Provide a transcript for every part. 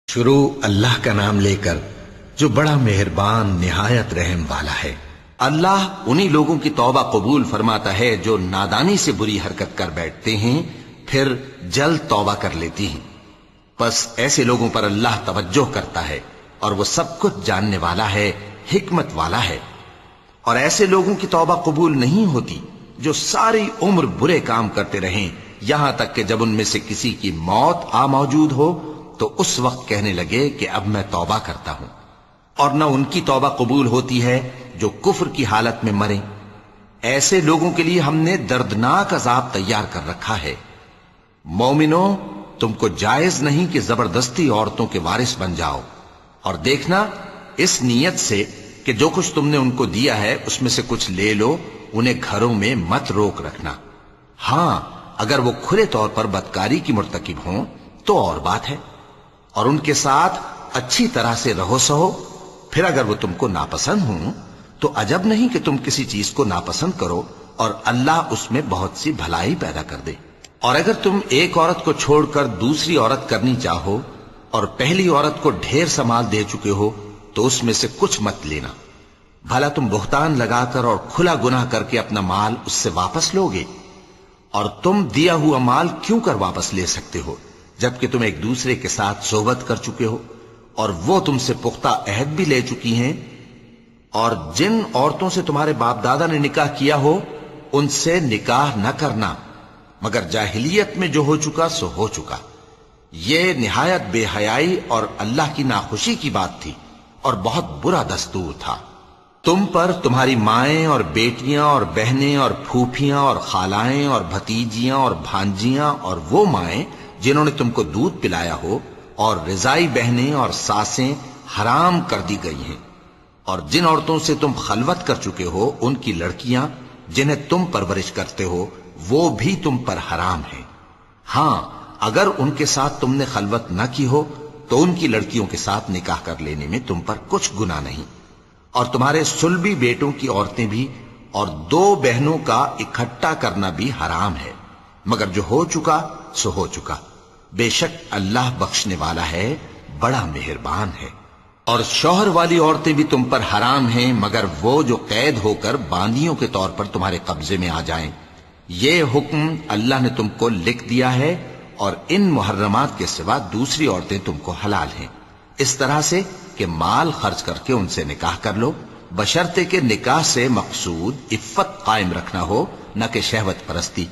شروع اللہ کا نام لے کر جو بڑا مہربان نہایت رحم والا ہے۔ اللہ انہی لوگوں کی توبہ قبول فرماتا ہے جو نادانی سے بری حرکت کر بیٹھتے ہیں پھر جلد توبہ کر لیتی ہیں، پس ایسے لوگوں پر اللہ توجہ کرتا ہے اور وہ سب کچھ جاننے والا ہے، حکمت والا ہے۔ اور ایسے لوگوں کی توبہ قبول نہیں ہوتی جو ساری عمر برے کام کرتے رہیں یہاں تک کہ جب ان میں سے کسی کی موت آ موجود ہو تو اس وقت کہنے لگے کہ اب میں توبہ کرتا ہوں۔ اور نہ ان کی توبہ قبول ہوتی ہے جو کفر کی حالت میں مریں۔ ایسے لوگوں کے لیے ہم نے دردناک عذاب تیار کر رکھا ہے۔ مومنوں، تم کو جائز نہیں کہ زبردستی عورتوں کے وارث بن جاؤ، اور دیکھنا اس نیت سے کہ جو کچھ تم نے ان کو دیا ہے اس میں سے کچھ لے لو، انہیں گھروں میں مت روک رکھنا۔ ہاں، اگر وہ کھلے طور پر بدکاری کی مرتکب ہوں تو اور بات ہے، اور ان کے ساتھ اچھی طرح سے رہو سہو۔ پھر اگر وہ تم کو ناپسند ہوں تو عجب نہیں کہ تم کسی چیز کو ناپسند کرو اور اللہ اس میں بہت سی بھلائی پیدا کر دے۔ اور اگر تم ایک عورت کو چھوڑ کر دوسری عورت کرنی چاہو اور پہلی عورت کو ڈھیر سا مال دے چکے ہو تو اس میں سے کچھ مت لینا، بھلا تم بہتان لگا کر اور کھلا گناہ کر کے اپنا مال اس سے واپس لوگے؟ اور تم دیا ہوا مال کیوں کر واپس لے سکتے ہو جبکہ تم ایک دوسرے کے ساتھ صحبت کر چکے ہو اور وہ تم سے پختہ عہد بھی لے چکی ہیں؟ اور جن عورتوں سے تمہارے باپ دادا نے نکاح کیا ہو ان سے نکاح نہ کرنا مگر جاہلیت میں جو ہو چکا سو ہو چکا۔ یہ نہایت بے حیائی اور اللہ کی ناخوشی کی بات تھی اور بہت برا دستور تھا۔ تم پر تمہاری مائیں اور بیٹیاں اور بہنیں اور پھوپھیاں اور خالائیں اور بھتیجیاں اور بھانجیاں اور وہ مائیں جنہوں نے تم کو دودھ پلایا ہو اور رضائی بہنیں اور ساسیں حرام کر دی گئی ہیں، اور جن عورتوں سے تم خلوت کر چکے ہو ان کی لڑکیاں جنہیں تم پرورش کرتے ہو وہ بھی تم پر حرام ہیں۔ ہاں، اگر ان کے ساتھ تم نے خلوت نہ کی ہو تو ان کی لڑکیوں کے ساتھ نکاح کر لینے میں تم پر کچھ گناہ نہیں۔ اور تمہارے صلبی بیٹوں کی عورتیں بھی اور دو بہنوں کا اکٹھا کرنا بھی حرام ہے، مگر جو ہو چکا سو ہو چکا۔ بے شک اللہ بخشنے والا ہے، بڑا مہربان ہے۔ اور شوہر والی عورتیں بھی تم پر حرام ہیں مگر وہ جو قید ہو کر باندیوں کے طور پر تمہارے قبضے میں آ جائیں۔ یہ حکم اللہ نے تم کو لکھ دیا ہے، اور ان محرمات کے سوا دوسری عورتیں تم کو حلال ہیں، اس طرح سے کہ مال خرچ کر کے ان سے نکاح کر لو، بشرطے کہ نکاح سے مقصود عفت قائم رکھنا ہو نہ کہ شہوت پرستی۔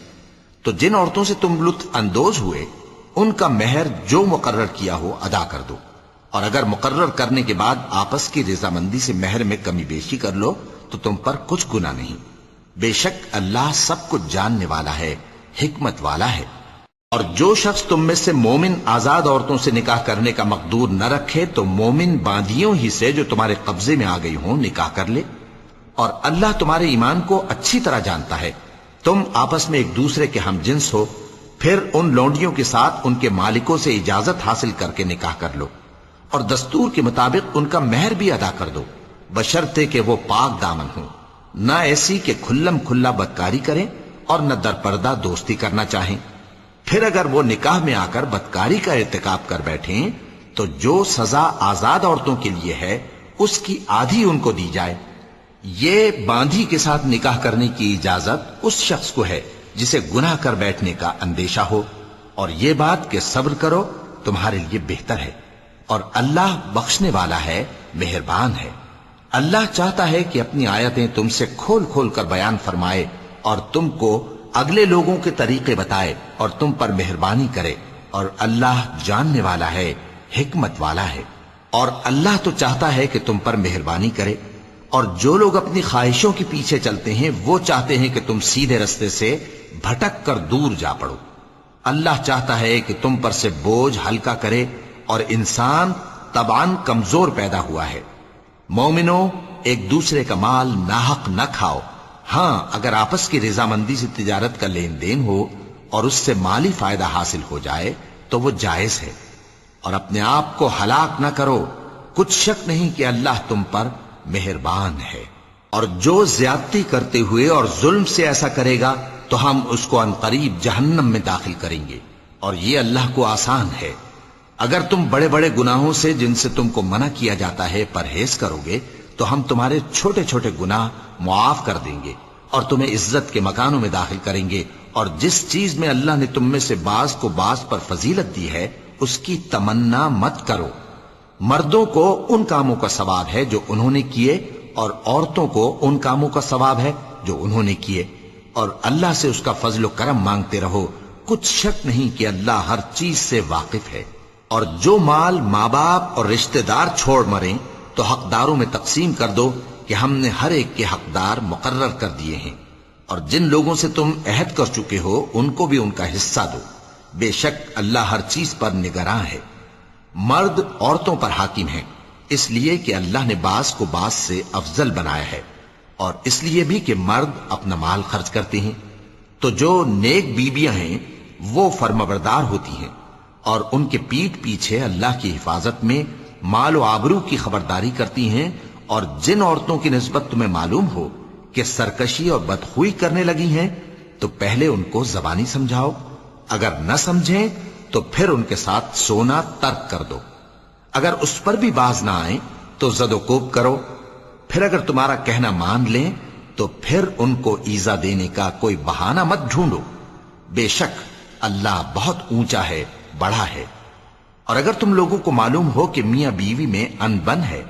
تو جن عورتوں سے تم لطف اندوز ہوئے ان کا مہر جو مقرر کیا ہو ادا کر دو، اور اگر مقرر کرنے کے بعد آپس کی رضامندی سے مہر میں کمی بیشی کر لو تو تم پر کچھ گناہ نہیں۔ بے شک اللہ سب کچھ جاننے والا ہے، حکمت والا ہے۔ اور جو شخص تم میں سے مومن آزاد عورتوں سے نکاح کرنے کا مقدور نہ رکھے تو مومن باندیوں ہی سے جو تمہارے قبضے میں آ گئی ہوں نکاح کر لے، اور اللہ تمہارے ایمان کو اچھی طرح جانتا ہے۔ تم آپس میں ایک دوسرے کے ہم جنس ہو، پھر ان لونڈیوں کے ساتھ ان کے مالکوں سے اجازت حاصل کر کے نکاح کر لو، اور دستور کے مطابق ان کا مہر بھی ادا کر دو، بشرطے کہ وہ پاک دامن ہوں، نہ ایسی کہ کھلم کھلا بدکاری کریں اور نہ در پردہ دوستی کرنا چاہیں۔ پھر اگر وہ نکاح میں آ کر بدکاری کا ارتکاب کر بیٹھیں تو جو سزا آزاد عورتوں کے لیے ہے اس کی آدھی ان کو دی جائے۔ یہ باندھی کے ساتھ نکاح کرنے کی اجازت اس شخص کو ہے جسے گناہ کر بیٹھنے کا اندیشہ ہو، اور یہ بات کہ صبر کرو تمہارے لیے بہتر ہے، اور اللہ بخشنے والا ہے، مہربان ہے۔ اللہ چاہتا ہے کہ اپنی آیتیں تم سے کھول کھول کر بیان فرمائے اور تم کو اگلے لوگوں کے طریقے بتائے اور تم پر مہربانی کرے، اور اللہ جاننے والا ہے، حکمت والا ہے۔ اور اللہ تو چاہتا ہے کہ تم پر مہربانی کرے، اور جو لوگ اپنی خواہشوں کے پیچھے چلتے ہیں وہ چاہتے ہیں کہ تم سیدھے رستے سے بھٹک کر دور جا پڑو۔ اللہ چاہتا ہے کہ تم پر سے بوجھ ہلکا کرے، اور انسان طبعاً کمزور پیدا ہوا ہے۔ مومنوں، ایک دوسرے کا مال ناحق نہ کھاؤ۔ ہاں، اگر آپس کی رضامندی سے تجارت کا لین دین ہو اور اس سے مالی فائدہ حاصل ہو جائے تو وہ جائز ہے، اور اپنے آپ کو ہلاک نہ کرو، کچھ شک نہیں کہ اللہ تم پر مہربان ہے۔ اور جو زیادتی کرتے ہوئے اور ظلم سے ایسا کرے گا تو ہم اس کو عنقریب جہنم میں داخل کریں گے، اور یہ اللہ کو آسان ہے۔ اگر تم بڑے بڑے گناہوں سے جن سے تم کو منع کیا جاتا ہے پرہیز کرو گے تو ہم تمہارے چھوٹے چھوٹے گناہ معاف کر دیں گے اور تمہیں عزت کے مکانوں میں داخل کریں گے، اور جس چیز میں اللہ نے تم میں سے بعض کو بعض پر فضیلت دی ہے اس کی تمنا مت کرو۔ مردوں کو ان کاموں کا ثواب ہے جو انہوں نے کیے، اور عورتوں کو ان کاموں کا ثواب ہے جو انہوں نے کیے، اور اللہ سے اس کا فضل و کرم مانگتے رہو، کچھ شک نہیں کہ اللہ ہر چیز سے واقف ہے۔ اور جو مال ماں باپ اور رشتہ دار چھوڑ مریں تو حقداروں میں تقسیم کر دو کہ ہم نے ہر ایک کے حقدار مقرر کر دیے ہیں، اور جن لوگوں سے تم عہد کر چکے ہو ان کو بھی ان کا حصہ دو، بے شک اللہ ہر چیز پر نگراں ہے۔ مرد عورتوں پر حاکم ہیں، اس لیے کہ اللہ نے بعض کو بعض سے افضل بنایا ہے، اور اس لیے بھی کہ مرد اپنا مال خرچ کرتے ہیں، تو جو نیک بیویاں ہیں وہ فرمانبردار ہوتی ہیں، اور ان کے پیٹھ پیچھے اللہ کی حفاظت میں مال و آبرو کی خبرداری کرتی ہیں۔ اور جن عورتوں کی نسبت تمہیں معلوم ہو کہ سرکشی اور بدخوئی کرنے لگی ہیں تو پہلے ان کو زبانی سمجھاؤ، اگر نہ سمجھیں تو پھر ان کے ساتھ سونا ترک کر دو، اگر اس پر بھی باز نہ آئیں تو زد و کوب کرو، پھر اگر تمہارا کہنا مان لیں تو پھر ان کو ایذا دینے کا کوئی بہانہ مت ڈھونڈو، بے شک اللہ بہت اونچا ہے، بڑا ہے۔ اور اگر تم لوگوں کو معلوم ہو کہ میاں بیوی میں انبن ہے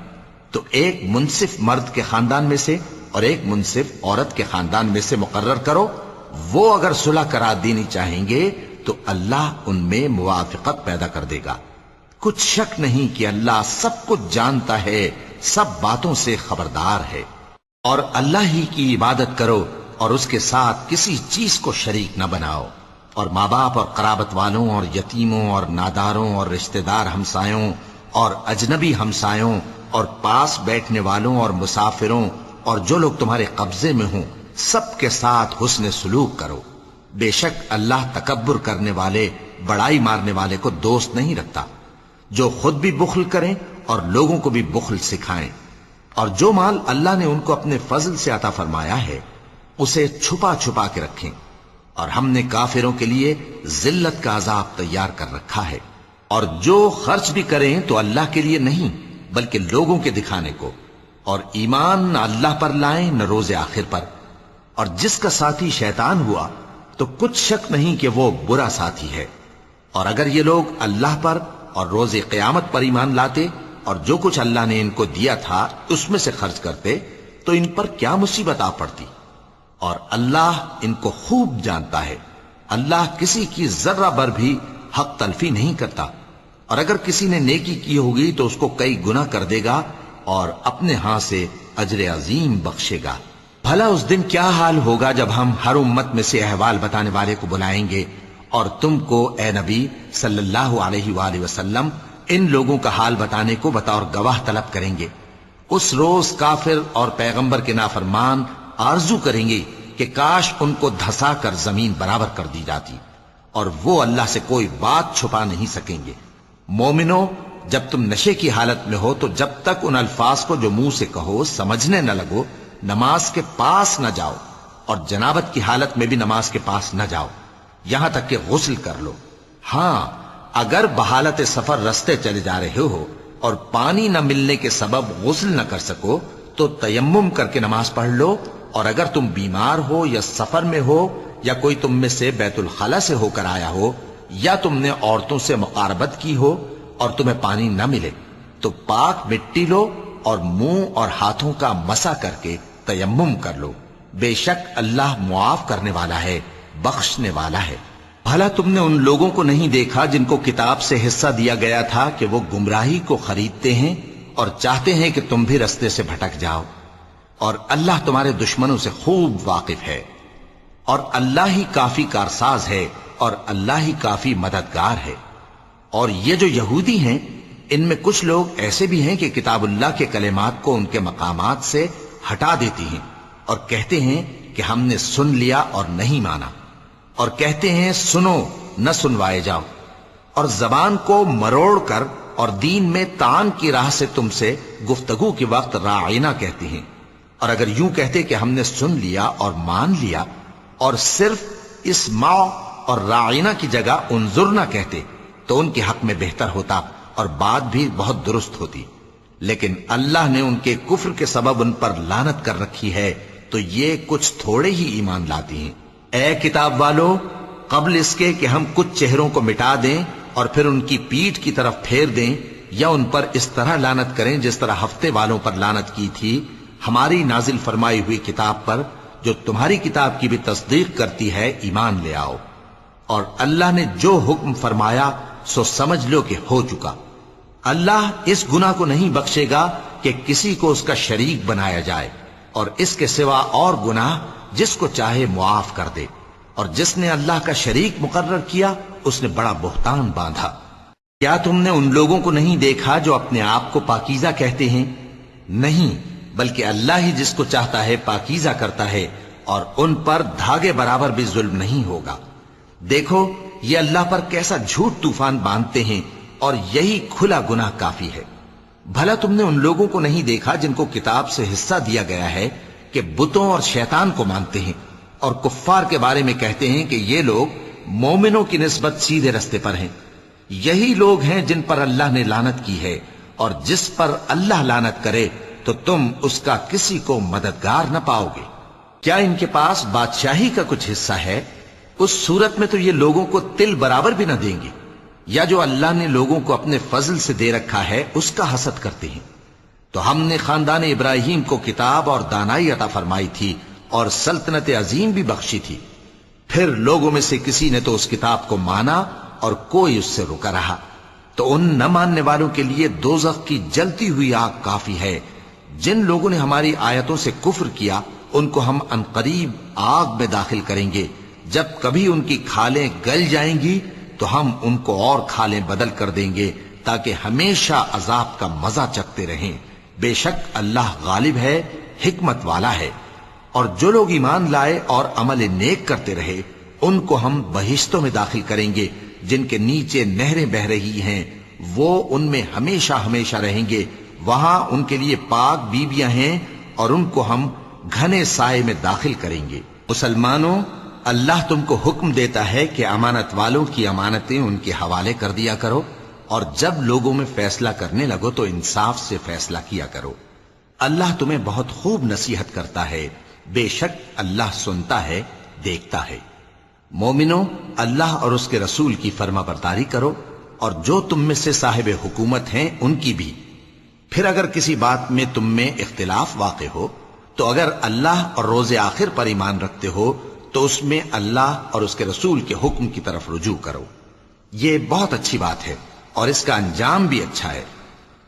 تو ایک منصف مرد کے خاندان میں سے اور ایک منصف عورت کے خاندان میں سے مقرر کرو، وہ اگر صلح کرا دینی چاہیں گے تو اللہ ان میں موافقت پیدا کر دے گا۔ کچھ شک نہیں کہ اللہ سب کچھ جانتا ہے، سب باتوں سے خبردار ہے۔ اور اللہ ہی کی عبادت کرو اور اس کے ساتھ کسی چیز کو شریک نہ بناؤ، اور ماں باپ اور قرابت والوں اور یتیموں اور ناداروں اور رشتہ دار ہمسایوں اور اجنبی ہمسایوں اور پاس بیٹھنے والوں اور مسافروں اور جو لوگ تمہارے قبضے میں ہوں سب کے ساتھ حسن سلوک کرو، بے شک اللہ تکبر کرنے والے، بڑائی مارنے والے کو دوست نہیں رکھتا۔ جو خود بھی بخل کریں اور لوگوں کو بھی بخل سکھائیں، اور جو مال اللہ نے ان کو اپنے فضل سے عطا فرمایا ہے اسے چھپا چھپا کے رکھیں، اور ہم نے کافروں کے لیے ذلت کا عذاب تیار کر رکھا ہے۔ اور جو خرچ بھی کریں تو اللہ کے لیے نہیں بلکہ لوگوں کے دکھانے کو، اور ایمان نہ اللہ پر لائیں نہ روز آخر پر، اور جس کا ساتھی شیطان ہوا تو کچھ شک نہیں کہ وہ برا ساتھی ہے۔ اور اگر یہ لوگ اللہ پر اور روز قیامت پر ایمان لاتے اور جو کچھ اللہ نے ان کو دیا تھا اس میں سے خرچ کرتے تو ان پر کیا مصیبت آ پڑتی، اور اللہ ان کو خوب جانتا ہے۔ اللہ کسی کی ذرہ بر بھی حق تلفی نہیں کرتا، اور اگر کسی نے نیکی کی ہوگی تو اس کو کئی گنا کر دے گا اور اپنے ہاں سے اجر عظیم بخشے گا۔ بھلا اس دن کیا حال ہوگا جب ہم ہر امت میں سے احوال بتانے والے کو بلائیں گے اور تم کو اے نبی صلی اللہ علیہ وآلہ وسلم ان لوگوں کا حال بتانے کو بطور گواہ طلب کریں گے۔ اس روز کافر اور پیغمبر کے نافرمان آرزو کریں گے کہ کاش ان کو دھسا کر زمین برابر کر دی جاتی، اور وہ اللہ سے کوئی بات چھپا نہیں سکیں گے۔ مومنو، جب تم نشے کی حالت میں ہو تو جب تک ان الفاظ کو جو منہ سے کہو سمجھنے نہ لگو نماز کے پاس نہ جاؤ، اور جنابت کی حالت میں بھی نماز کے پاس نہ جاؤ یہاں تک کہ غسل کر لو۔ ہاں، اگر بحالت سفر رستے چلے جا رہے ہو اور پانی نہ ملنے کے سبب غسل نہ کر سکو تو تیمم کر کے نماز پڑھ لو، اور اگر تم بیمار ہو یا سفر میں ہو یا کوئی تم میں سے بیت الخلا سے ہو کر آیا ہو یا تم نے عورتوں سے مقاربت کی ہو اور تمہیں پانی نہ ملے تو پاک مٹی لو اور منہ اور ہاتھوں کا مسح کر کے تیمم کر لو، بے شک اللہ معاف کرنے والا ہے، بخشنے والا ہے۔ بھلا تم نے ان لوگوں کو نہیں دیکھا جن کو کتاب سے حصہ دیا گیا تھا کہ وہ گمراہی کو خریدتے ہیں اور چاہتے ہیں کہ تم بھی رستے سے بھٹک جاؤ، اور اللہ تمہارے دشمنوں سے خوب واقف ہے، اور اللہ ہی کافی کارساز ہے اور اللہ ہی کافی مددگار ہے۔ اور یہ جو یہودی ہیں ان میں کچھ لوگ ایسے بھی ہیں کہ کتاب اللہ کے کلمات کو ان کے مقامات سے ہٹا دیتی ہیں اور کہتے ہیں کہ ہم نے سن لیا اور نہیں مانا، اور کہتے ہیں سنو نہ سنوائے جاؤ، اور زبان کو مروڑ کر اور دین میں طعن کی راہ سے تم سے گفتگو کے وقت راعینا کہتے ہیں۔ اور اگر یوں کہتے کہ ہم نے سن لیا اور مان لیا اور صرف اسمع اور راعینا کی جگہ انظرنا کہتے تو ان کے حق میں بہتر ہوتا اور بات بھی بہت درست ہوتی، لیکن اللہ نے ان کے کفر کے سبب ان پر لعنت کر رکھی ہے، تو یہ کچھ تھوڑے ہی ایمان لاتی ہیں۔ اے کتاب والو، قبل اس کے کہ ہم کچھ چہروں کو مٹا دیں اور پھر ان کی پیٹھ کی طرف پھیر دیں یا ان پر اس طرح لعنت کریں جس طرح ہفتے والوں پر لعنت کی تھی، ہماری نازل فرمائی ہوئی کتاب پر جو تمہاری کتاب کی بھی تصدیق کرتی ہے ایمان لے آؤ، اور اللہ نے جو حکم فرمایا سو سمجھ لو کہ ہو چکا۔ اللہ اس گناہ کو نہیں بخشے گا کہ کسی کو اس کا شریک بنایا جائے، اور اس کے سوا اور گناہ جس کو چاہے معاف کر دے، اور جس نے اللہ کا شریک مقرر کیا اس نے بڑا بہتان باندھا۔ کیا تم نے ان لوگوں کو نہیں دیکھا جو اپنے آپ کو پاکیزہ کہتے ہیں؟ نہیں، بلکہ اللہ ہی جس کو چاہتا ہے پاکیزہ کرتا ہے، اور ان پر دھاگے برابر بھی ظلم نہیں ہوگا۔ دیکھو یہ اللہ پر کیسا جھوٹ طوفان باندھتے ہیں، اور یہی کھلا گناہ کافی ہے۔ بھلا تم نے ان لوگوں کو نہیں دیکھا جن کو کتاب سے حصہ دیا گیا ہے کہ بتوں اور شیطان کو مانتے ہیں، اور کفار کے بارے میں کہتے ہیں کہ یہ لوگ مومنوں کی نسبت سیدھے رستے پر ہیں۔ یہی لوگ ہیں جن پر اللہ نے لعنت کی ہے، اور جس پر اللہ لعنت کرے تو تم اس کا کسی کو مددگار نہ پاؤ گے۔ کیا ان کے پاس بادشاہی کا کچھ حصہ ہے؟ اس صورت میں تو یہ لوگوں کو تل برابر بھی نہ دیں گے، یا جو اللہ نے لوگوں کو اپنے فضل سے دے رکھا ہے اس کا حسد کرتے ہیں۔ تو ہم نے خاندان ابراہیم کو کتاب اور دانائی عطا فرمائی تھی اور سلطنت عظیم بھی بخشی تھی، پھر لوگوں میں سے کسی نے تو اس کتاب کو مانا اور کوئی اس سے رکا رہا، تو ان نہ ماننے والوں کے لیے دوزخ کی جلتی ہوئی آگ کافی ہے۔ جن لوگوں نے ہماری آیتوں سے کفر کیا ان کو ہم عنقریب آگ میں داخل کریں گے، جب کبھی ان کی کھالیں گل جائیں گی تو ہم ان کو اور کھالیں بدل کر دیں گے تاکہ ہمیشہ عذاب کا مزہ چکھتے رہیں۔ بے شک اللہ غالب ہے، حکمت والا ہے۔ اور جو لوگ ایمان لائے اور عمل نیک کرتے رہے ان کو ہم بہشتوں میں داخل کریں گے جن کے نیچے نہریں بہ رہی ہیں، وہ ان میں ہمیشہ ہمیشہ رہیں گے۔ وہاں ان کے لیے پاک بیویاں ہیں اور ان کو ہم گھنے سائے میں داخل کریں گے۔ مسلمانوں، اللہ تم کو حکم دیتا ہے کہ امانت والوں کی امانتیں ان کے حوالے کر دیا کرو، اور جب لوگوں میں فیصلہ کرنے لگو تو انصاف سے فیصلہ کیا کرو۔ اللہ تمہیں بہت خوب نصیحت کرتا ہے، بے شک اللہ سنتا ہے، دیکھتا ہے۔ مومنوں، اللہ اور اس کے رسول کی فرما برداری کرو، اور جو تم میں سے صاحب حکومت ہیں ان کی بھی۔ پھر اگر کسی بات میں تم میں اختلاف واقع ہو تو اگر اللہ اور روز آخر پر ایمان رکھتے ہو تو اس میں اللہ اور اس کے رسول کے حکم کی طرف رجوع کرو۔ یہ بہت اچھی بات ہے اور اس کا انجام بھی اچھا ہے۔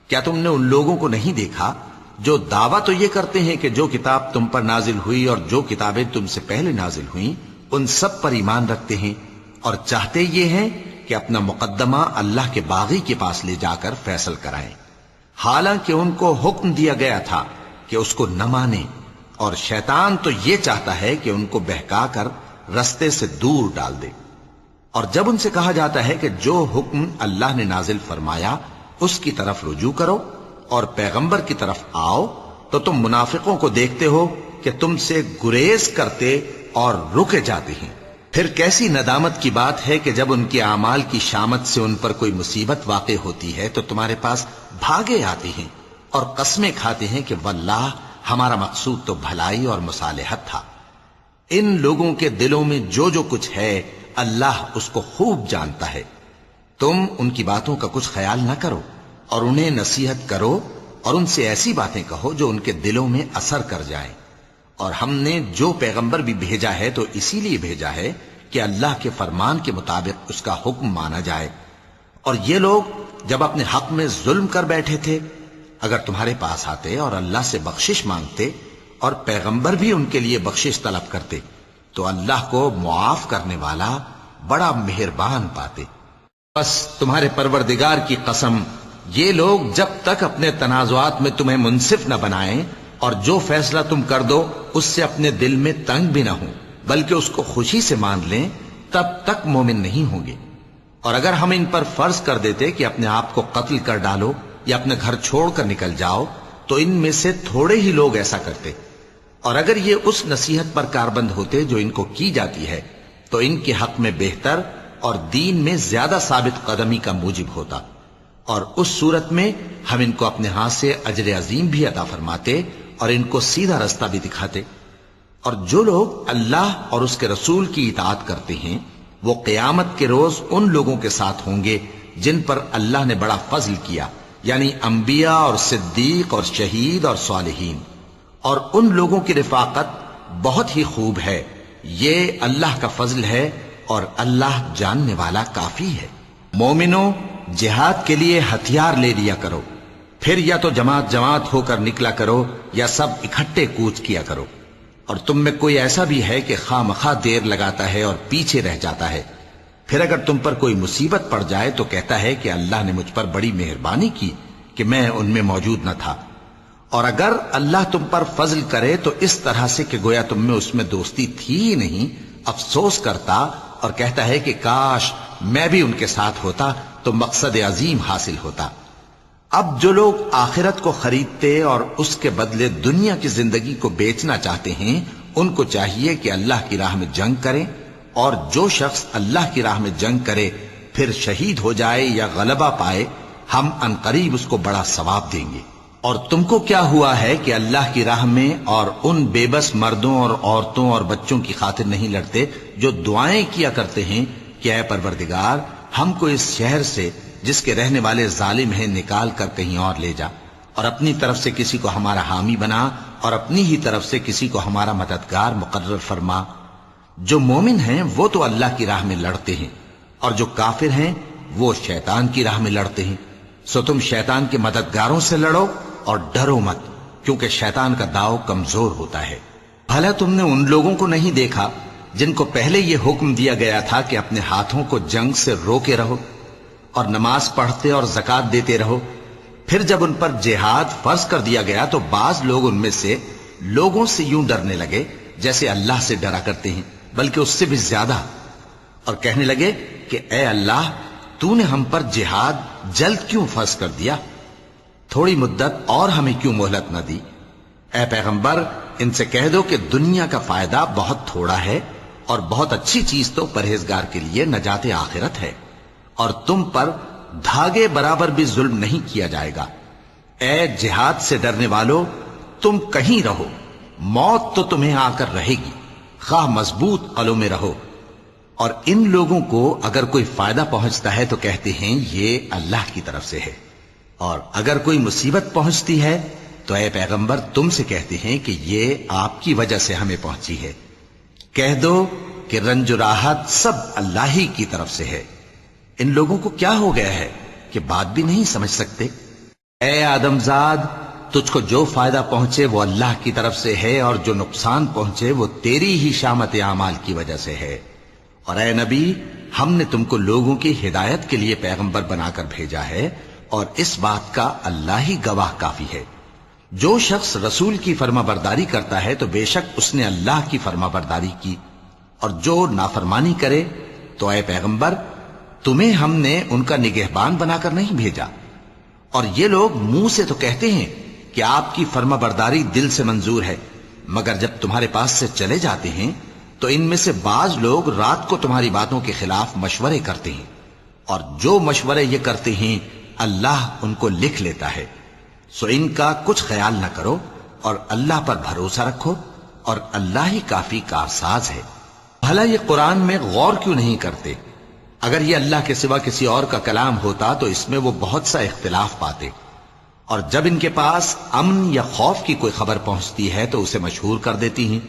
کیا تم نے ان لوگوں کو نہیں دیکھا جو دعویٰ تو یہ کرتے ہیں کہ جو کتاب تم پر نازل ہوئی اور جو کتابیں تم سے پہلے نازل ہوئیں ان سب پر ایمان رکھتے ہیں، اور چاہتے یہ ہیں کہ اپنا مقدمہ اللہ کے باغی کے پاس لے جا کر فیصل کرائیں، حالانکہ ان کو حکم دیا گیا تھا کہ اس کو نہ مانیں، اور شیطان تو یہ چاہتا ہے کہ ان کو بہکا کر رستے سے دور ڈال دے۔ اور جب ان سے کہا جاتا ہے کہ جو حکم اللہ نے نازل فرمایا اس کی طرف رجوع کرو اور پیغمبر کی طرف آؤ، تو تم منافقوں کو دیکھتے ہو کہ تم سے گریز کرتے اور رکے جاتے ہیں۔ پھر کیسی ندامت کی بات ہے کہ جب ان کے اعمال کی شامت سے ان پر کوئی مصیبت واقع ہوتی ہے تو تمہارے پاس بھاگے آتے ہیں اور قسمیں کھاتے ہیں کہ واللہ ہمارا مقصود تو بھلائی اور مصالحت تھا۔ ان لوگوں کے دلوں میں جو جو کچھ ہے اللہ اس کو خوب جانتا ہے۔ تم ان کی باتوں کا کچھ خیال نہ کرو اور انہیں نصیحت کرو اور ان سے ایسی باتیں کہو جو ان کے دلوں میں اثر کر جائیں۔ اور ہم نے جو پیغمبر بھی بھیجا ہے تو اسی لیے بھیجا ہے کہ اللہ کے فرمان کے مطابق اس کا حکم مانا جائے۔ اور یہ لوگ جب اپنے حق میں ظلم کر بیٹھے تھے اگر تمہارے پاس آتے اور اللہ سے بخشش مانگتے اور پیغمبر بھی ان کے لیے بخشش طلب کرتے تو اللہ کو معاف کرنے والا بڑا مہربان پاتے۔ بس تمہارے پروردگار کی قسم، یہ لوگ جب تک اپنے تنازعات میں تمہیں منصف نہ بنائیں اور جو فیصلہ تم کر دو اس سے اپنے دل میں تنگ بھی نہ ہوں بلکہ اس کو خوشی سے مان لیں، تب تک مومن نہیں ہوں گے۔ اور اگر ہم ان پر فرض کر دیتے کہ اپنے آپ کو قتل کر ڈالو یا اپنے گھر چھوڑ کر نکل جاؤ تو ان میں سے تھوڑے ہی لوگ ایسا کرتے، اور اگر یہ اس نصیحت پر کاربند ہوتے جو ان کو کی جاتی ہے تو ان کے حق میں بہتر اور دین میں زیادہ ثابت قدمی کا موجب ہوتا، اور اس صورت میں ہم ان کو اپنے ہاتھ سے اجر عظیم بھی عطا فرماتے اور ان کو سیدھا رستہ بھی دکھاتے۔ اور جو لوگ اللہ اور اس کے رسول کی اطاعت کرتے ہیں وہ قیامت کے روز ان لوگوں کے ساتھ ہوں گے جن پر اللہ نے بڑا فضل کیا، یعنی انبیاء اور صدیق اور شہید اور صالحین، اور ان لوگوں کی رفاقت بہت ہی خوب ہے۔ یہ اللہ کا فضل ہے اور اللہ جاننے والا کافی ہے۔ مومنوں، جہاد کے لیے ہتھیار لے لیا کرو، پھر یا تو جماعت جماعت ہو کر نکلا کرو یا سب اکٹھے کوچ کیا کرو۔ اور تم میں کوئی ایسا بھی ہے کہ خواہ مخواہ دیر لگاتا ہے اور پیچھے رہ جاتا ہے، پھر اگر تم پر کوئی مصیبت پڑ جائے تو کہتا ہے کہ اللہ نے مجھ پر بڑی مہربانی کی کہ میں ان میں موجود نہ تھا۔ اور اگر اللہ تم پر فضل کرے تو اس طرح سے کہ گویا تم میں اس میں دوستی تھی ہی نہیں، افسوس کرتا اور کہتا ہے کہ کاش میں بھی ان کے ساتھ ہوتا تو مقصد عظیم حاصل ہوتا۔ اب جو لوگ آخرت کو خریدتے اور اس کے بدلے دنیا کی زندگی کو بیچنا چاہتے ہیں ان کو چاہیے کہ اللہ کی راہ میں جنگ کریں، اور جو شخص اللہ کی راہ میں جنگ کرے پھر شہید ہو جائے یا غلبہ پائے ہم عنقریب اس کو بڑا ثواب دیں گے۔ اور تم کو کیا ہوا ہے کہ اللہ کی راہ میں اور ان بے بس مردوں اور عورتوں اور بچوں کی خاطر نہیں لڑتے جو دعائیں کیا کرتے ہیں کہ اے پروردگار ہم کو اس شہر سے جس کے رہنے والے ظالم ہیں نکال کر کہیں اور لے جا، اور اپنی طرف سے کسی کو ہمارا حامی بنا اور اپنی ہی طرف سے کسی کو ہمارا مددگار مقرر فرما۔ جو مومن ہیں وہ تو اللہ کی راہ میں لڑتے ہیں، اور جو کافر ہیں وہ شیطان کی راہ میں لڑتے ہیں، سو تم شیطان کے مددگاروں سے لڑو اور ڈرو مت، کیونکہ شیطان کا داؤ کمزور ہوتا ہے۔ بھلا تم نے ان لوگوں کو نہیں دیکھا جن کو پہلے یہ حکم دیا گیا تھا کہ اپنے ہاتھوں کو جنگ سے روکے رہو اور نماز پڑھتے اور زکات دیتے رہو، پھر جب ان پر جہاد فرض کر دیا گیا تو بعض لوگ ان میں سے لوگوں سے یوں ڈرنے لگے جیسے اللہ سے ڈرا کرتے ہیں، بلکہ اس سے بھی زیادہ، اور کہنے لگے کہ اے اللہ تو نے ہم پر جہاد جلد کیوں فرض کر دیا، تھوڑی مدت اور ہمیں کیوں مہلت نہ دی۔ اے پیغمبر ان سے کہہ دو کہ دنیا کا فائدہ بہت تھوڑا ہے اور بہت اچھی چیز تو پرہیزگار کے لیے نجات آخرت ہے، اور تم پر دھاگے برابر بھی ظلم نہیں کیا جائے گا۔ اے جہاد سے ڈرنے والو تم کہیں رہو، موت تو تمہیں آ کر رہے گی، خواہ مضبوط قلعوں میں رہو۔ اور ان لوگوں کو اگر کوئی فائدہ پہنچتا ہے تو کہتے ہیں یہ اللہ کی طرف سے ہے، اور اگر کوئی مصیبت پہنچتی ہے تو اے پیغمبر تم سے کہتے ہیں کہ یہ آپ کی وجہ سے ہمیں پہنچی ہے۔ کہہ دو کہ رنج و راحت سب اللہ ہی کی طرف سے ہے۔ ان لوگوں کو کیا ہو گیا ہے کہ بات بھی نہیں سمجھ سکتے؟ اے آدمزاد تجھ کو جو فائدہ پہنچے وہ اللہ کی طرف سے ہے، اور جو نقصان پہنچے وہ تیری ہی شامت اعمال کی وجہ سے ہے۔ اور اے نبی ہم نے تم کو لوگوں کی ہدایت کے لیے پیغمبر بنا کر بھیجا ہے، اور اس بات کا اللہ ہی گواہ کافی ہے۔ جو شخص رسول کی فرما برداری کرتا ہے تو بے شک اس نے اللہ کی فرما برداری کی، اور جو نافرمانی کرے تو اے پیغمبر تمہیں ہم نے ان کا نگہبان بنا کر نہیں بھیجا۔ اور یہ لوگ منہ سے تو کہتے ہیں کہ آپ کی فرما برداری دل سے منظور ہے، مگر جب تمہارے پاس سے چلے جاتے ہیں تو ان میں سے بعض لوگ رات کو تمہاری باتوں کے خلاف مشورے کرتے ہیں، اور جو مشورے یہ کرتے ہیں اللہ ان کو لکھ لیتا ہے۔ سو ان کا کچھ خیال نہ کرو اور اللہ پر بھروسہ رکھو، اور اللہ ہی کافی کارساز ہے۔ بھلا یہ قرآن میں غور کیوں نہیں کرتے؟ اگر یہ اللہ کے سوا کسی اور کا کلام ہوتا تو اس میں وہ بہت سا اختلاف پاتے، اور جب ان کے پاس امن یا خوف کی کوئی خبر پہنچتی ہے تو اسے مشہور کر دیتی ہیں،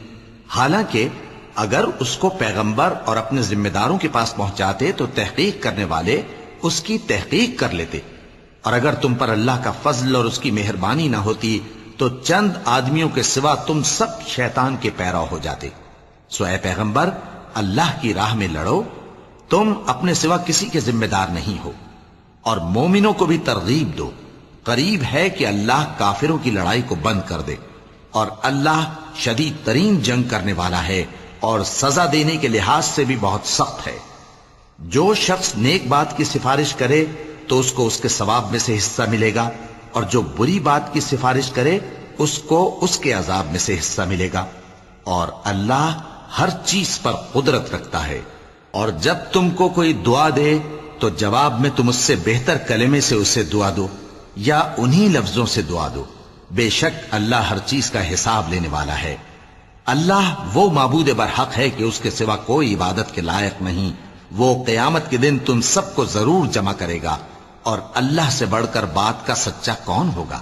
حالانکہ اگر اس کو پیغمبر اور اپنے ذمہ داروں کے پاس پہنچاتے تو تحقیق کرنے والے اس کی تحقیق کر لیتے، اور اگر تم پر اللہ کا فضل اور اس کی مہربانی نہ ہوتی تو چند آدمیوں کے سوا تم سب شیطان کے پیرو ہو جاتے۔ سو اے پیغمبر اللہ کی راہ میں لڑو، تم اپنے سوا کسی کے ذمہ دار نہیں ہو، اور مومنوں کو بھی ترغیب دو، قریب ہے کہ اللہ کافروں کی لڑائی کو بند کر دے، اور اللہ شدید ترین جنگ کرنے والا ہے اور سزا دینے کے لحاظ سے بھی بہت سخت ہے۔ جو شخص نیک بات کی سفارش کرے تو اس کو اس کے ثواب میں سے حصہ ملے گا، اور جو بری بات کی سفارش کرے اس کو اس کے عذاب میں سے حصہ ملے گا، اور اللہ ہر چیز پر قدرت رکھتا ہے۔ اور جب تم کو کوئی دعا دے تو جواب میں تم اس سے بہتر کلمے سے اسے دعا دو یا انہی لفظوں سے دعا دو. بے شک اللہ ہر چیز کا حساب لینے والا ہے. اللہ وہ معبود برحق ہے کہ اس کے سوا کوئی عبادت کے لائق نہیں. وہ قیامت کے دن تم سب کو ضرور جمع کرے گا، اور اللہ سے بڑھ کر بات کا سچا کون ہوگا؟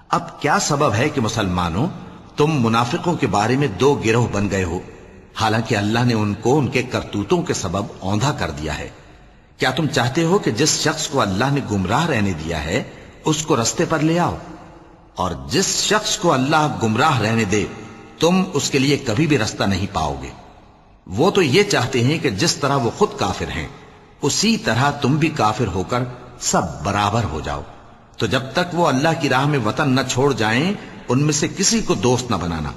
اب کیا سبب ہے کہ مسلمانوں تم منافقوں کے بارے میں دو گروہ بن گئے ہو، حالانکہ اللہ نے ان کو ان کے کرتوتوں کے سبب اوندھا کر دیا ہے؟ کیا تم چاہتے ہو کہ جس شخص کو اللہ نے گمراہ رہنے دیا ہے اس کو رستے پر لے آؤ، اور جس شخص کو اللہ گمراہ رہنے دے تم اس کے لیے کبھی بھی رستہ نہیں پاؤ گے؟ وہ تو یہ چاہتے ہیں کہ جس طرح وہ خود کافر ہیں اسی طرح تم بھی کافر ہو کر سب برابر ہو جاؤ. تو جب تک وہ اللہ کی راہ میں وطن نہ چھوڑ جائیں ان میں سے کسی کو دوست نہ بنانا.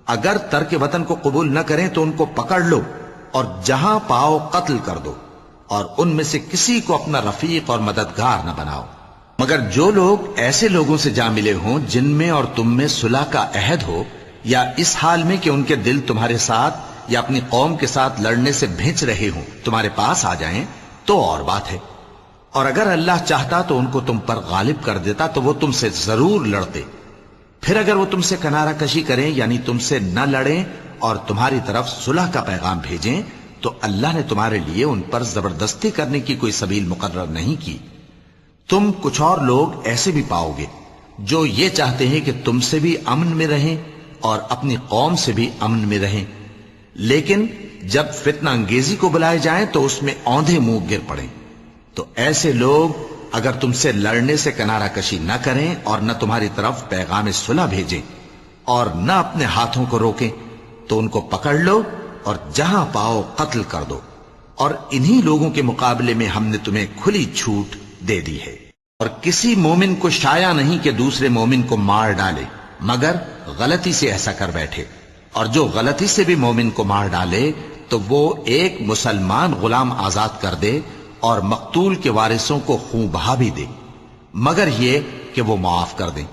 اگر ترک وطن کو قبول نہ کریں تو ان کو پکڑ لو اور جہاں پاؤ قتل کر دو، اور ان میں سے کسی کو اپنا رفیق اور مددگار نہ بناؤ. مگر جو لوگ ایسے لوگوں سے جا ملے ہوں جن میں اور تم میں صلح کا عہد ہو، یا اس حال میں کہ ان کے دل تمہارے ساتھ یا اپنی قوم کے ساتھ لڑنے سے بھنچ رہے ہوں، تمہارے پاس آ جائیں تو اور بات ہے. اور اگر اللہ چاہتا تو ان کو تم پر غالب کر دیتا تو وہ تم سے ضرور لڑتے. پھر اگر وہ تم سے کنارہ کشی کریں یعنی تم سے نہ لڑیں اور تمہاری طرف صلح کا پیغام بھیجیں تو اللہ نے تمہارے لیے ان پر زبردستی کرنے کی کوئی سبیل مقرر نہیں کی. تم کچھ اور لوگ ایسے بھی پاؤ گے جو یہ چاہتے ہیں کہ تم سے بھی امن میں رہیں اور اپنی قوم سے بھی امن میں رہیں، لیکن جب فتنہ انگیزی کو بلائے جائیں تو اس میں اوندھے منہ گر پڑیں. تو ایسے لوگ اگر تم سے لڑنے سے کنارہ کشی نہ کریں اور نہ تمہاری طرف پیغام صلح بھیجیں اور نہ اپنے ہاتھوں کو روکیں تو ان کو پکڑ لو اور جہاں پاؤ قتل کر دو. اور انہی لوگوں کے مقابلے میں ہم نے تمہیں کھلی چھوٹ دے دی ہے. اور کسی مومن کو شایع نہیں کہ دوسرے مومن کو مار ڈالے مگر غلطی سے ایسا کر بیٹھے، اور جو غلطی سے بھی مومن کو مار ڈالے تو وہ ایک مسلمان غلام آزاد کر دے اور مقتول کے وارثوں کو خون بہا بھی دے، مگر یہ کہ وہ معاف کر دیں.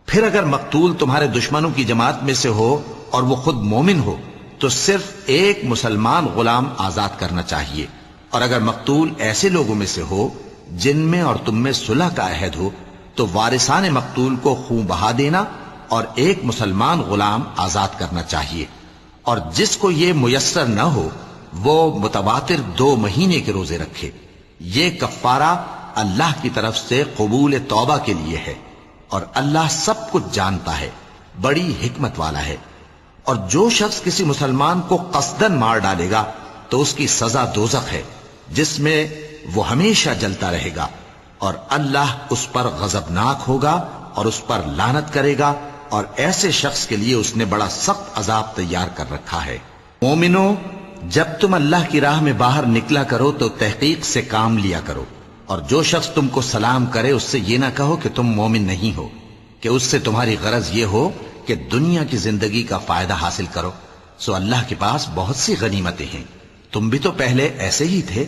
پھر اگر مقتول تمہارے دشمنوں کی جماعت میں سے ہو اور وہ خود مومن ہو تو صرف ایک مسلمان غلام آزاد کرنا چاہیے. اور اگر مقتول ایسے لوگوں میں سے ہو جن میں اور تم میں صلح کا عہد ہو تو وارثان مقتول کو خون بہا دینا اور ایک مسلمان غلام آزاد کرنا چاہیے. اور جس کو یہ میسر نہ ہو وہ متواتر 2 مہینے کے روزے رکھے. یہ کفارہ اللہ کی طرف سے قبول توبہ کے لیے ہے، اور اللہ سب کچھ جانتا ہے، بڑی حکمت والا ہے. اور جو شخص کسی مسلمان کو قصدن مار ڈالے گا تو اس کی سزا دوزخ ہے جس میں وہ ہمیشہ جلتا رہے گا، اور اللہ اس پر غضبناک ہوگا اور اس پر لعنت کرے گا، اور ایسے شخص کے لیے اس نے بڑا سخت عذاب تیار کر رکھا ہے. مومنو، جب تم اللہ کی راہ میں باہر نکلا کرو تو تحقیق سے کام لیا کرو، اور جو شخص تم کو سلام کرے اس سے یہ نہ کہو کہ تم مومن نہیں ہو، کہ اس سے تمہاری غرض یہ ہو کہ دنیا کی زندگی کا فائدہ حاصل کرو. سو اللہ کے پاس بہت سی غنیمتیں ہیں، تم بھی تو پہلے ایسے ہی تھے.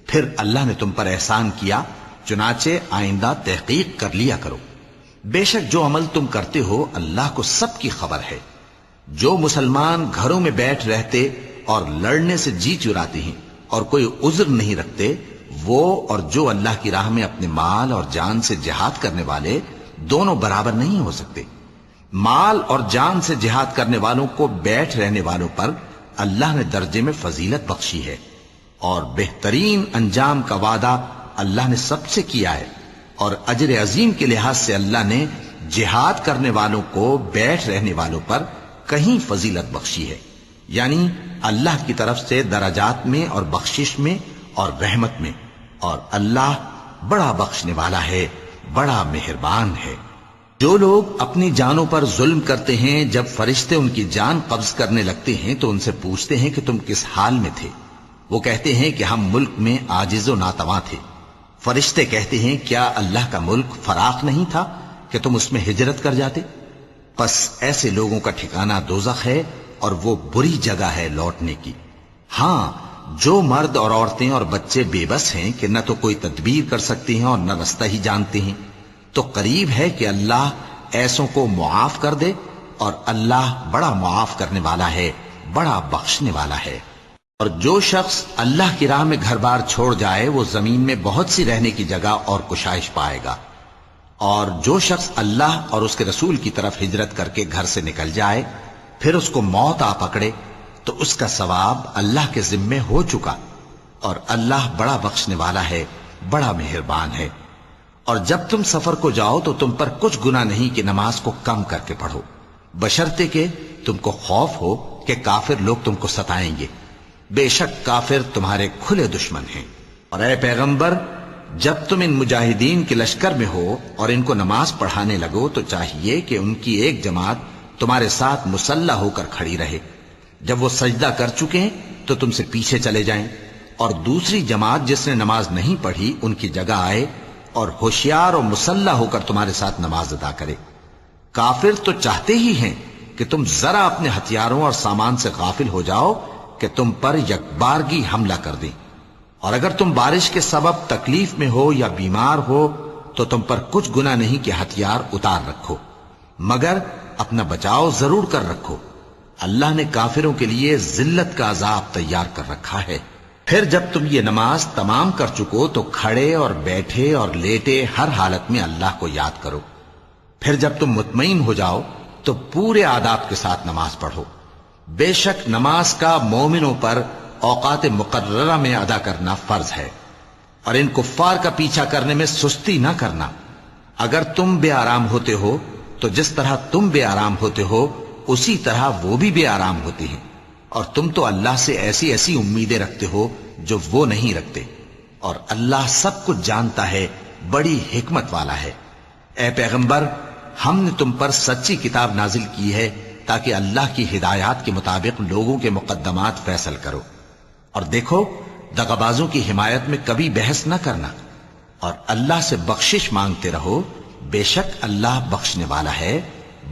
پھر اللہ نے تم پر احسان کیا، چنانچہ آئندہ تحقیق کر لیا کرو. بے شک جو عمل تم کرتے ہو اللہ کو سب کی خبر ہے. جو مسلمان گھروں میں بیٹھ رہتے اور لڑنے سے جی چراتے ہیں اور کوئی عذر نہیں رکھتے، وہ اور جو اللہ کی راہ میں اپنے مال اور جان سے جہاد کرنے والے دونوں برابر نہیں ہو سکتے. مال اور جان سے جہاد کرنے والوں کو بیٹھ رہنے والوں پر اللہ نے درجے میں فضیلت بخشی ہے، اور بہترین انجام کا وعدہ اللہ نے سب سے کیا ہے. اور اجر عظیم کے لحاظ سے اللہ نے جہاد کرنے والوں کو بیٹھ رہنے والوں پر کہیں فضیلت بخشی ہے، یعنی اللہ کی طرف سے درجات میں اور بخشش میں اور رحمت میں. اور اللہ بڑا بخشنے والا ہے، بڑا مہربان ہے. جو لوگ اپنی جانوں پر ظلم کرتے ہیں جب فرشتے ان کی جان قبض کرنے لگتے ہیں تو ان سے پوچھتے ہیں کہ تم کس حال میں تھے؟ وہ کہتے ہیں کہ ہم ملک میں عاجز و ناتواں تھے. فرشتے کہتے ہیں کیا اللہ کا ملک فراخ نہیں تھا کہ تم اس میں ہجرت کر جاتے؟ پس ایسے لوگوں کا ٹھکانہ دوزخ ہے اور وہ بری جگہ ہے لوٹنے کی. ہاں، جو مرد اور عورتیں اور بچے بے بس ہیں کہ نہ تو کوئی تدبیر کر سکتے ہیں اور نہ رستہ ہی جانتے ہیں، تو قریب ہے کہ اللہ ایسوں کو معاف کر دے، اور اللہ بڑا معاف کرنے والا ہے، بڑا بخشنے والا ہے. اور جو شخص اللہ کی راہ میں گھر بار چھوڑ جائے وہ زمین میں بہت سی رہنے کی جگہ اور کشائش پائے گا، اور جو شخص اللہ اور اس کے رسول کی طرف ہجرت کر کے گھر سے نکل جائے پھر اس کو موت آ پکڑے تو اس کا ثواب اللہ کے ذمے ہو چکا، اور اللہ بڑا بخشنے والا ہے، بڑا مہربان ہے۔ اور جب تم سفر کو جاؤ تو تم پر کچھ گناہ نہیں کہ نماز کو کم کر کے پڑھو، بشرطے کہ تم کو خوف ہو کہ کافر لوگ تم کو ستائیں گے، بے شک کافر تمہارے کھلے دشمن ہیں۔ اور اے پیغمبر، جب تم ان مجاہدین کے لشکر میں ہو اور ان کو نماز پڑھانے لگو تو چاہیے کہ ان کی ایک جماعت تمہارے ساتھ مسلح ہو کر کھڑی رہے، جب وہ سجدہ کر چکے تو تم سے پیچھے چلے جائیں، اور دوسری جماعت جس نے نماز نہیں پڑھی ان کی جگہ آئے اور ہوشیار اور مسلح ہو کر تمہارے ساتھ نماز ادا کرے۔ کافر تو چاہتے ہی ہیں کہ تم ذرا اپنے ہتھیاروں اور سامان سے غافل ہو جاؤ کہ تم پر یکبارگی حملہ کر دیں، اور اگر تم بارش کے سبب تکلیف میں ہو یا بیمار ہو تو تم پر کچھ گناہ نہیں کہ ہتھیار اتار رکھو، مگر اپنا بچاؤ ضرور کر رکھو، اللہ نے کافروں کے لیے ذلت کا عذاب تیار کر رکھا ہے۔ پھر جب تم یہ نماز تمام کر چکو تو کھڑے اور بیٹھے اور لیٹے ہر حالت میں اللہ کو یاد کرو، پھر جب تم مطمئن ہو جاؤ تو پورے آداب کے ساتھ نماز پڑھو۔ بے شک نماز کا مومنوں پر اوقات مقررہ میں ادا کرنا فرض ہے، اور ان کفار کا پیچھا کرنے میں سستی نہ کرنا۔ اگر تم بے آرام ہوتے ہو تو جس طرح تم بے آرام ہوتے ہو اسی طرح وہ بھی بے آرام ہوتے ہیں، اور تم تو اللہ سے ایسی ایسی امیدیں رکھتے ہو جو وہ نہیں رکھتے، اور اللہ سب کچھ جانتا ہے، بڑی حکمت والا ہے۔ اے پیغمبر، ہم نے تم پر سچی کتاب نازل کی ہے تاکہ اللہ کی ہدایات کے مطابق لوگوں کے مقدمات فیصل کرو، اور دیکھو دغابازوں کی حمایت میں کبھی بحث نہ کرنا، اور اللہ سے بخشش مانگتے رہو، بے شک اللہ بخشنے والا ہے،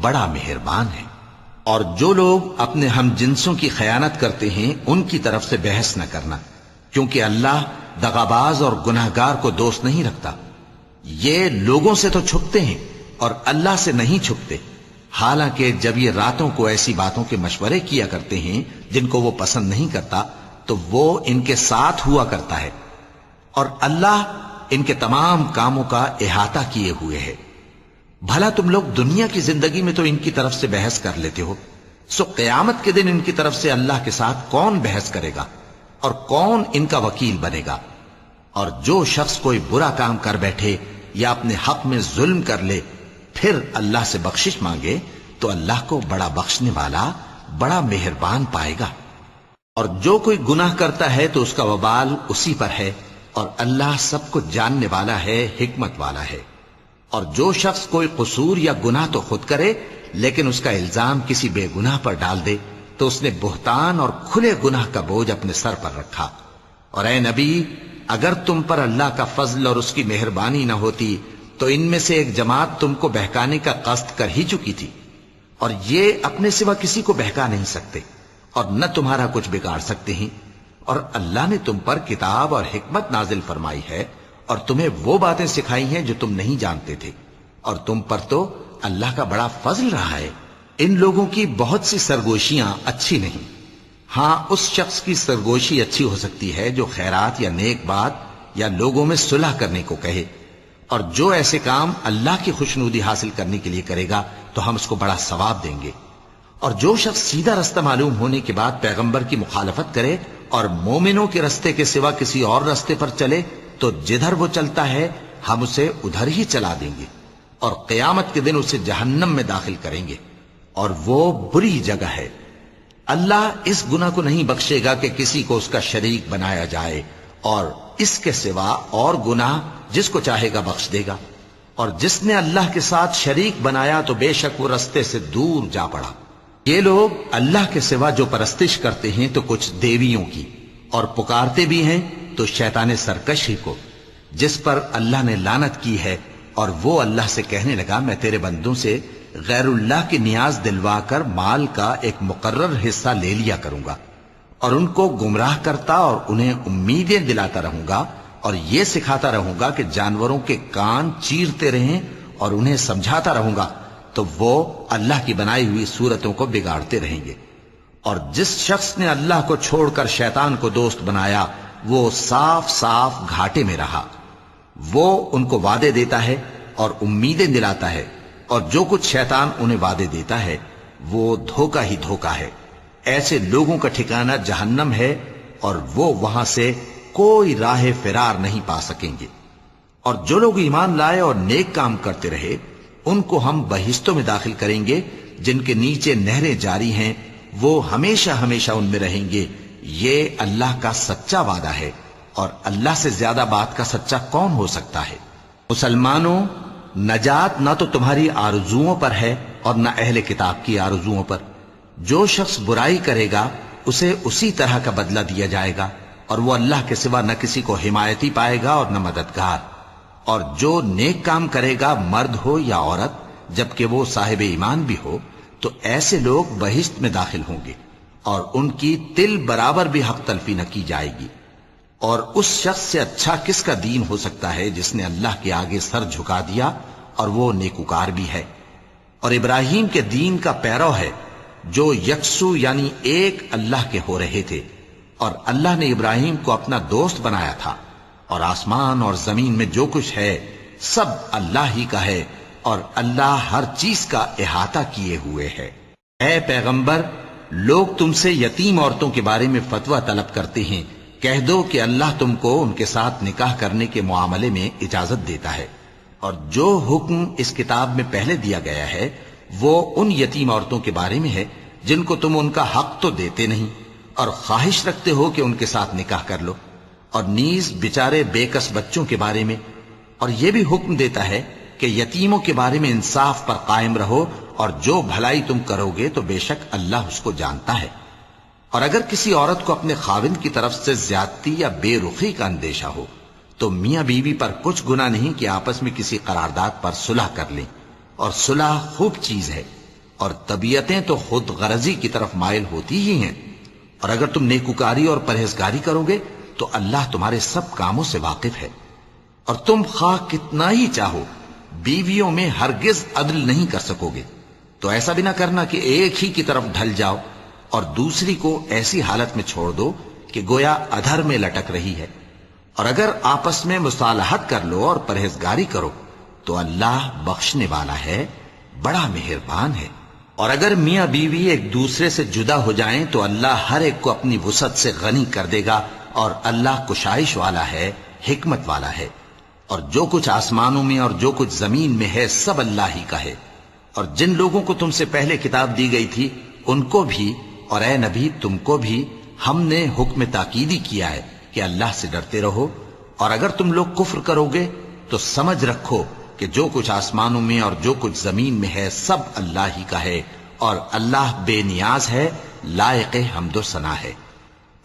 بڑا مہربان ہے۔ اور جو لوگ اپنے ہم جنسوں کی خیانت کرتے ہیں ان کی طرف سے بحث نہ کرنا، کیونکہ اللہ دغاباز اور گناہگار کو دوست نہیں رکھتا۔ یہ لوگوں سے تو چھپتے ہیں اور اللہ سے نہیں چھپتے، حالانکہ جب یہ راتوں کو ایسی باتوں کے مشورے کیا کرتے ہیں جن کو وہ پسند نہیں کرتا تو وہ ان کے ساتھ ہوا کرتا ہے، اور اللہ ان کے تمام کاموں کا احاطہ کیے ہوئے ہے۔ بھلا تم لوگ دنیا کی زندگی میں تو ان کی طرف سے بحث کر لیتے ہو، سو قیامت کے دن ان کی طرف سے اللہ کے ساتھ کون بحث کرے گا اور کون ان کا وکیل بنے گا؟ اور جو شخص کوئی برا کام کر بیٹھے یا اپنے حق میں ظلم کر لے پھر اللہ سے بخشش مانگے تو اللہ کو بڑا بخشنے والا، بڑا مہربان پائے گا۔ اور جو کوئی گناہ کرتا ہے تو اس کا وبال اسی پر ہے، اور اللہ سب کو جاننے والا ہے، حکمت والا ہے۔ اور جو شخص کوئی قصور یا گناہ تو خود کرے لیکن اس کا الزام کسی بے گناہ پر ڈال دے تو اس نے بہتان اور کھلے گناہ کا بوجھ اپنے سر پر رکھا۔ اور اے نبی، اگر تم پر اللہ کا فضل اور اس کی مہربانی نہ ہوتی تو ان میں سے ایک جماعت تم کو بہکانے کا قصد کر ہی چکی تھی، اور یہ اپنے سوا کسی کو بہکا نہیں سکتے اور نہ تمہارا کچھ بگاڑ سکتے ہیں۔ اور اللہ نے تم پر کتاب اور حکمت نازل فرمائی ہے اور تمہیں وہ باتیں سکھائی ہیں جو تم نہیں جانتے تھے، اور تم پر تو اللہ کا بڑا فضل رہا ہے۔ ان لوگوں کی بہت سی سرگوشیاں اچھی نہیں، ہاں اس شخص کی سرگوشی اچھی ہو سکتی ہے جو خیرات یا نیک بات یا لوگوں میں صلح کرنے کو کہے، اور جو ایسے کام اللہ کی خوشنودی حاصل کرنے کے لیے کرے گا تو ہم اس کو بڑا ثواب دیں گے۔ اور جو شخص سیدھا رستہ معلوم ہونے کے بعد پیغمبر کی مخالفت کرے اور مومنوں کے رستے کے سوا کسی اور رستے پر چلے تو جدھر وہ چلتا ہے ہم اسے ادھر ہی چلا دیں گے، اور قیامت کے دن اسے جہنم میں داخل کریں گے، اور وہ بری جگہ ہے۔ اللہ اس گناہ کو نہیں بخشے گا کہ کسی کو اس کا شریک بنایا جائے، اور اس کے سوا اور گناہ جس کو چاہے گا بخش دے گا، اور جس نے اللہ کے ساتھ شریک بنایا تو بے شک وہ رستے سے دور جا پڑا۔ یہ لوگ اللہ کے سوا جو پرستش کرتے ہیں تو کچھ دیویوں کی، اور پکارتے بھی ہیں تو شیطان سرکش ہی کو، جس پر اللہ نے لعنت کی ہے، اور وہ اللہ سے کہنے لگا میں تیرے بندوں سے غیر اللہ کی نیاز دلوا کر مال کا ایک مقرر حصہ لے لیا کروں گا، اور ان کو گمراہ کرتا اور انہیں امیدیں دلاتا رہوں گا، اور یہ سکھاتا رہوں گا کہ جانوروں کے کان چیرتے رہیں، اور انہیں سمجھاتا رہوں گا تو وہ اللہ کی بنائی ہوئی صورتوں کو بگاڑتے رہیں گے۔ اور جس شخص نے اللہ کو چھوڑ کر شیطان کو دوست بنایا وہ صاف صاف گھاٹے میں رہا۔ وہ ان کو وعدے دیتا ہے اور امیدیں دلاتا ہے، اور جو کچھ شیطان انہیں وعدے دیتا ہے وہ دھوکہ ہی دھوکہ ہے۔ ایسے لوگوں کا ٹھکانہ جہنم ہے، اور وہ وہاں سے کوئی راہ فرار نہیں پا سکیں گے۔ اور جو لوگ ایمان لائے اور نیک کام کرتے رہے ان کو ہم بہشتوں میں داخل کریں گے جن کے نیچے نہریں جاری ہیں، وہ ہمیشہ ہمیشہ ان میں رہیں گے۔ یہ اللہ کا سچا وعدہ ہے، اور اللہ سے زیادہ بات کا سچا کون ہو سکتا ہے؟ مسلمانوں، نجات نہ تو تمہاری آرزوؤں پر ہے اور نہ اہل کتاب کی آرزوؤں پر۔ جو شخص برائی کرے گا اسے اسی طرح کا بدلہ دیا جائے گا، اور وہ اللہ کے سوا نہ کسی کو حمایتی پائے گا اور نہ مددگار۔ اور جو نیک کام کرے گا، مرد ہو یا عورت، جبکہ وہ صاحب ایمان بھی ہو، تو ایسے لوگ بہشت میں داخل ہوں گے، اور ان کی تل برابر بھی حق تلفی نہ کی جائے گی۔ اور اس شخص سے اچھا کس کا دین ہو سکتا ہے جس نے اللہ کے آگے سر جھکا دیا اور وہ نیکوکار بھی ہے، اور ابراہیم کے دین کا پیرو ہے، جو یکسو یعنی ایک اللہ کے ہو رہے تھے۔ اور اللہ نے ابراہیم کو اپنا دوست بنایا تھا، اور آسمان اور زمین میں جو کچھ ہے سب اللہ ہی کا ہے، اور اللہ ہر چیز کا احاطہ کیے ہوئے ہے۔ اے پیغمبر، لوگ تم سے یتیم عورتوں کے بارے میں فتویٰ طلب کرتے ہیں، کہہ دو کہ اللہ تم کو ان کے ساتھ نکاح کرنے کے معاملے میں اجازت دیتا ہے، اور جو حکم اس کتاب میں پہلے دیا گیا ہے وہ ان یتیم عورتوں کے بارے میں ہے جن کو تم ان کا حق تو دیتے نہیں، اور خواہش رکھتے ہو کہ ان کے ساتھ نکاح کر لو، اور نیز بیچارے بے کس بچوں کے بارے میں۔ اور یہ بھی حکم دیتا ہے کہ یتیموں کے بارے میں انصاف پر قائم رہو، اور جو بھلائی تم کرو گے تو بے شک اللہ اس کو جانتا ہے۔ اور اگر کسی عورت کو اپنے خاوند کی طرف سے زیادتی یا بے رخی کا اندیشہ ہو تو میاں بیوی پر کچھ گناہ نہیں کہ آپس میں کسی قرارداد پر صلح کر لیں، اور صلح خوب چیز ہے، اور طبیعتیں تو خود غرضی کی طرف مائل ہوتی ہی ہیں۔ اور اگر تم نیکوکاری اور پرہیزگاری کرو گے تو اللہ تمہارے سب کاموں سے واقف ہے۔ اور تم خواہ کتنا ہی چاہو بیویوں میں ہرگز عدل نہیں کر سکو گے، تو ایسا بھی نہ کرنا کہ ایک ہی کی طرف ڈھل جاؤ اور دوسری کو ایسی حالت میں چھوڑ دو کہ گویا ادھر میں لٹک رہی ہے۔ اور اگر آپس میں مصالحت کر لو اور پرہیزگاری کرو تو اللہ بخشنے والا ہے، بڑا مہربان ہے۔ اور اگر میاں بیوی ایک دوسرے سے جدا ہو جائیں تو اللہ ہر ایک کو اپنی وسعت سے غنی کر دے گا، اور اللہ کشائش والا ہے، حکمت والا ہے۔ اور جو کچھ آسمانوں میں اور جو کچھ زمین میں ہے سب اللہ ہی کا ہے۔ اور جن لوگوں کو تم سے پہلے کتاب دی گئی تھی ان کو بھی، اور اے نبی تم کو بھی، ہم نے حکم تاکیدی کیا ہے کہ اللہ سے ڈرتے رہو۔ اور اگر تم لوگ کفر کرو گے تو سمجھ رکھو کہ جو کچھ آسمانوں میں اور جو کچھ زمین میں ہے سب اللہ ہی کا ہے، اور اللہ بے نیاز ہے، لائق حمد و ثنا ہے۔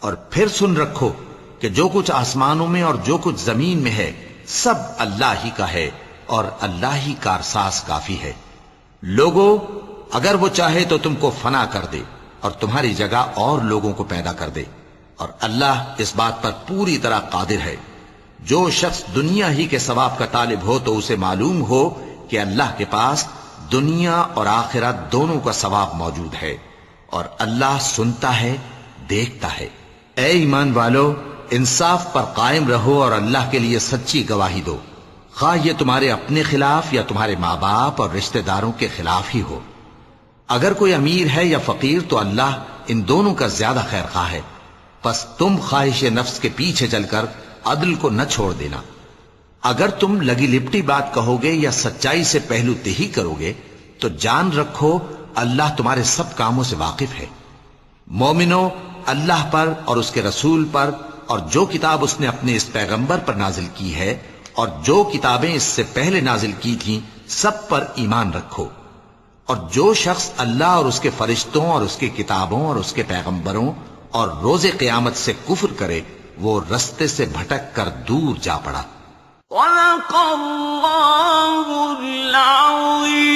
اور پھر سن رکھو کہ جو کچھ آسمانوں میں اور جو کچھ زمین میں ہے سب اللہ ہی کا ہے، اور اللہ ہی کارساز کافی ہے۔ لوگو، اگر وہ چاہے تو تم کو فنا کر دے اور تمہاری جگہ اور لوگوں کو پیدا کر دے، اور اللہ اس بات پر پوری طرح قادر ہے۔ جو شخص دنیا ہی کے ثواب کا طالب ہو تو اسے معلوم ہو کہ اللہ کے پاس دنیا اور آخرت دونوں کا ثواب موجود ہے، اور اللہ سنتا ہے، دیکھتا ہے۔ اے ایمان والو، انصاف پر قائم رہو اور اللہ کے لیے سچی گواہی دو، خواہ یہ تمہارے اپنے خلاف یا تمہارے ماں باپ اور رشتہ داروں کے خلاف ہی ہو۔ اگر کوئی امیر ہے یا فقیر تو اللہ ان دونوں کا زیادہ خیر خواہ ہے، پس تم خواہش نفس کے پیچھے چل کر عدل کو نہ چھوڑ دینا۔ اگر تم لگی لپٹی بات کہو گے یا سچائی سے پہلو تہی کرو گے تو جان رکھو اللہ تمہارے سب کاموں سے واقف ہے۔ مومنو، اللہ پر اور اس کے رسول پر اور جو کتاب اس نے اپنے اس پیغمبر پر نازل کی ہے اور جو کتابیں اس سے پہلے نازل کی تھیں سب پر ایمان رکھو۔ اور جو شخص اللہ اور اس کے فرشتوں اور اس کی کتابوں اور اس کے پیغمبروں اور روز قیامت سے کفر کرے وہ رستے سے بھٹک کر دور جا پڑا۔ صدق اللہ العظیم۔